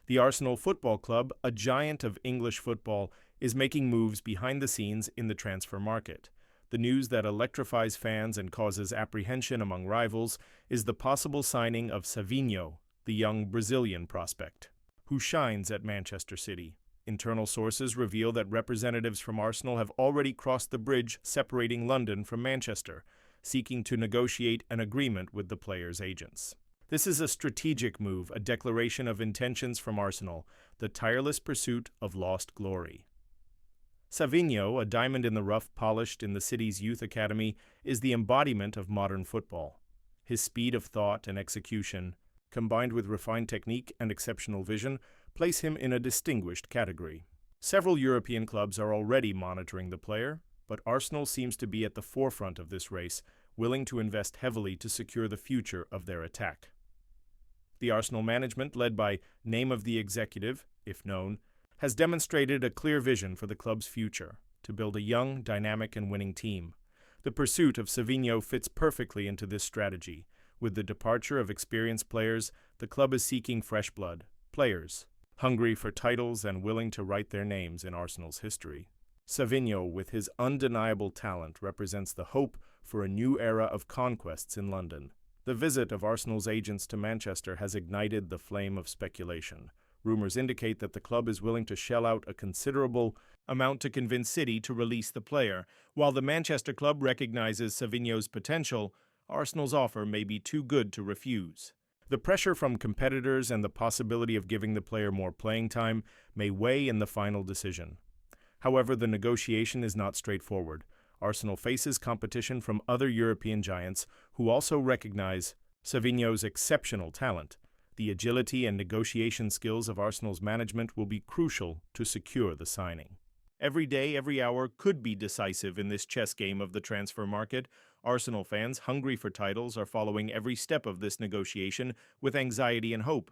The Arsenal Football Club, a giant of English football, is making moves behind the scenes in the transfer market. The news that electrifies fans and causes apprehension among rivals is the possible signing of Savinho, the young Brazilian prospect, who shines at Manchester City. Internal sources reveal that representatives from Arsenal have already crossed the bridge separating London from Manchester, seeking to negotiate an agreement with the player's agents. This is a strategic move, a declaration of intentions from Arsenal, the tireless pursuit of lost glory. Savinho, a diamond in the rough polished in the city's youth academy, is the embodiment of modern football. His speed of thought and execution, combined with refined technique and exceptional vision, place him in a distinguished category. Several European clubs are already monitoring the player, but Arsenal seems to be at the forefront of this race, willing to invest heavily to secure the future of their attack. The Arsenal management, led by name of the executive, if known, has demonstrated a clear vision for the club's future, to build a young, dynamic, and winning team. The pursuit of Savinho fits perfectly into this strategy. With the departure of experienced players, the club is seeking fresh blood, players hungry for titles and willing to write their names in Arsenal's history. Savinho, with his undeniable talent, represents the hope for a new era of conquests in London. The visit of Arsenal's agents to Manchester has ignited the flame of speculation. Rumors indicate that the club is willing to shell out a considerable amount to convince City to release the player. While the Manchester club recognizes Savinho's potential, Arsenal's offer may be too good to refuse. The pressure from competitors and the possibility of giving the player more playing time may weigh in the final decision. However, the negotiation is not straightforward. Arsenal faces competition from other European giants who also recognize Savinho's exceptional talent. The agility and negotiation skills of Arsenal's management will be crucial to secure the signing. Every day, every hour could be decisive in this chess game of the transfer market. Arsenal fans, hungry for titles, are following every step of this negotiation with anxiety and hope.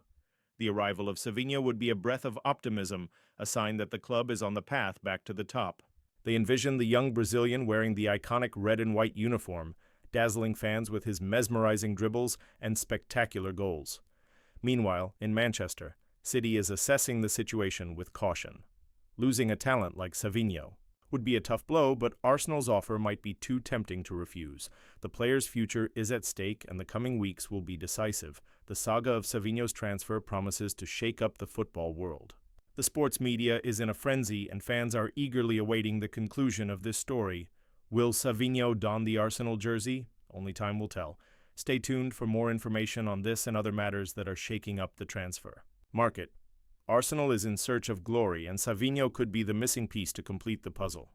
The arrival of Savinho would be a breath of optimism, a sign that the club is on the path back to the top. They envision the young Brazilian wearing the iconic red and white uniform, dazzling fans with his mesmerizing dribbles and spectacular goals. Meanwhile, in Manchester, City is assessing the situation with caution. Losing a talent like Savinho would be a tough blow, but Arsenal's offer might be too tempting to refuse. The player's future is at stake, and the coming weeks will be decisive. The saga of Savinho's transfer promises to shake up the football world. The sports media is in a frenzy, and fans are eagerly awaiting the conclusion of this story. Will Savinho don the Arsenal jersey? Only time will tell. Stay tuned for more information on this and other matters that are shaking up the transfer market. Arsenal is in search of glory, and Savinho could be the missing piece to complete the puzzle.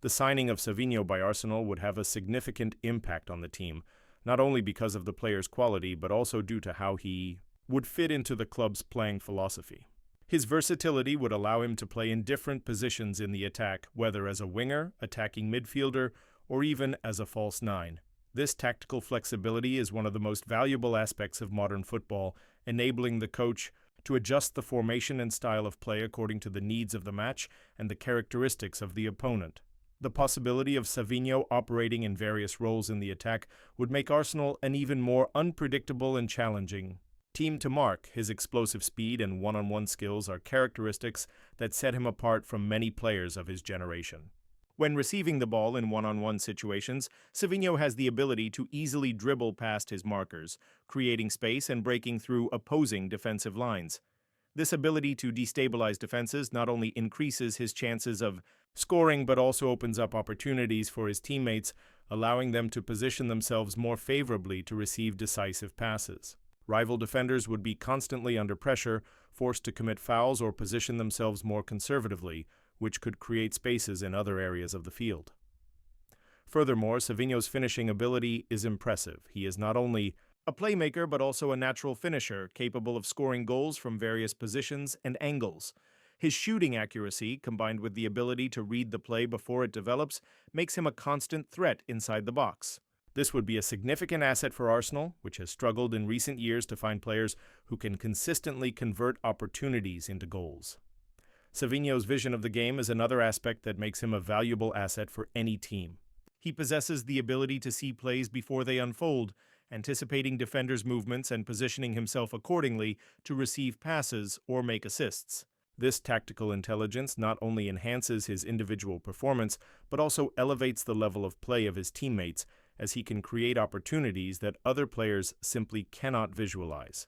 The signing of Savinho by Arsenal would have a significant impact on the team, not only because of the player's quality, but also due to how he would fit into the club's playing philosophy. His versatility would allow him to play in different positions in the attack, whether as a winger, attacking midfielder, or even as a false nine. This tactical flexibility is one of the most valuable aspects of modern football, enabling the coach to adjust the formation and style of play according to the needs of the match and the characteristics of the opponent. The possibility of Savinho operating in various roles in the attack would make Arsenal an even more unpredictable and challenging team to mark. His explosive speed and one-on-one skills are characteristics that set him apart from many players of his generation. When receiving the ball in one-on-one situations, Savinho has the ability to easily dribble past his markers, creating space and breaking through opposing defensive lines. This ability to destabilize defenses not only increases his chances of scoring but also opens up opportunities for his teammates, allowing them to position themselves more favorably to receive decisive passes. Rival defenders would be constantly under pressure, forced to commit fouls or position themselves more conservatively, which could create spaces in other areas of the field. Furthermore, Savinho's finishing ability is impressive. He is not only a playmaker but also a natural finisher, capable of scoring goals from various positions and angles. His shooting accuracy, combined with the ability to read the play before it develops, makes him a constant threat inside the box. This would be a significant asset for Arsenal, which has struggled in recent years to find players who can consistently convert opportunities into goals. Savinho's vision of the game is another aspect that makes him a valuable asset for any team. He possesses the ability to see plays before they unfold, anticipating defenders' movements and positioning himself accordingly to receive passes or make assists. This tactical intelligence not only enhances his individual performance, but also elevates the level of play of his teammates, as he can create opportunities that other players simply cannot visualize.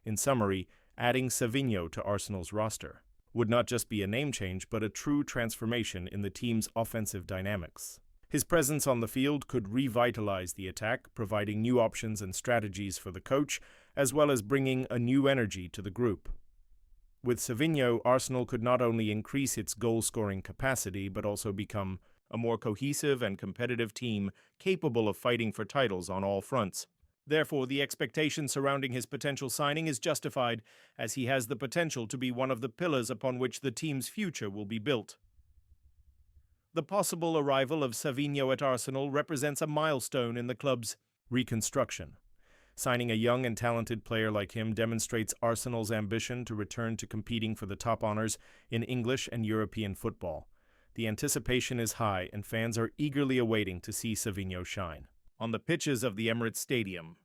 In summary, adding Savinho to Arsenal's roster would not just be a name change, but a true transformation in the team's offensive dynamics. His presence on the field could revitalize the attack, providing new options and strategies for the coach, as well as bringing a new energy to the group. With Savinho, Arsenal could not only increase its goal-scoring capacity, but also become a more cohesive and competitive team capable of fighting for titles on all fronts. Therefore, the expectation surrounding his potential signing is justified, as he has the potential to be one of the pillars upon which the team's future will be built. The possible arrival of Savinho at Arsenal represents a milestone in the club's reconstruction. Signing a young and talented player like him demonstrates Arsenal's ambition to return to competing for the top honors in English and European football. The anticipation is high, and fans are eagerly awaiting to see Savinho shine. On the pitches of the Emirates Stadium,